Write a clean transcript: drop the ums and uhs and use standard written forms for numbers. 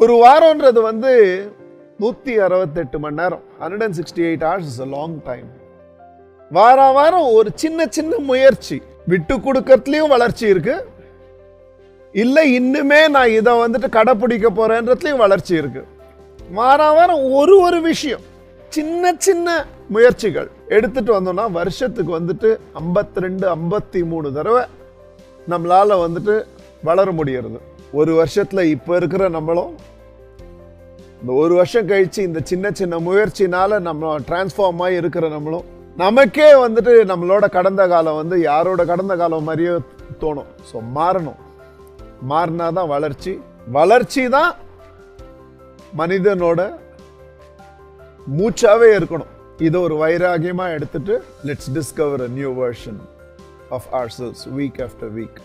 ஒரு வாரம்ன்றது 168 மணி நேரம். 168 hours is a long time. வாரம் ஒரு சின்ன சின்ன முயற்சி, விட்டு கொடுக்கறதுலயும் வளர்ச்சி இருக்கு, இல்ல இன்னுமே நான் இதை கடைப்பிடிக்க போறேன்றதுலயும் வளர்ச்சி இருக்கு. வாரம் ஒரு விஷயம், சின்ன சின்ன முயற்சிகள் எடுத்துட்டு வந்தோம்னா வருஷத்துக்கு 52 53 தடவை நம்மளால வளர முடியறது. ஒரு வருஷத்துல இப்ப இருக்கிற நம்மளும் இந்த ஒரு வருஷம் கழிச்சு இந்த சின்ன சின்ன முயற்சினால நம்ம டிரான்ஸ்ஃபார்ம் ஆகி இருக்கிற நம்மளும் நமக்கே நம்மளோட கடந்த காலம் யாரோட கடந்த காலம் மாதிரியே தோணும். ஸோ மாறணும். மாறினாதான் வளர்ச்சி. வளர்ச்சி தான் மனிதனோட மூச்சாவே இருக்கணும். இதை ஒரு வைராகியமா எடுத்துட்டு let's discover a new version of ourselves week after week.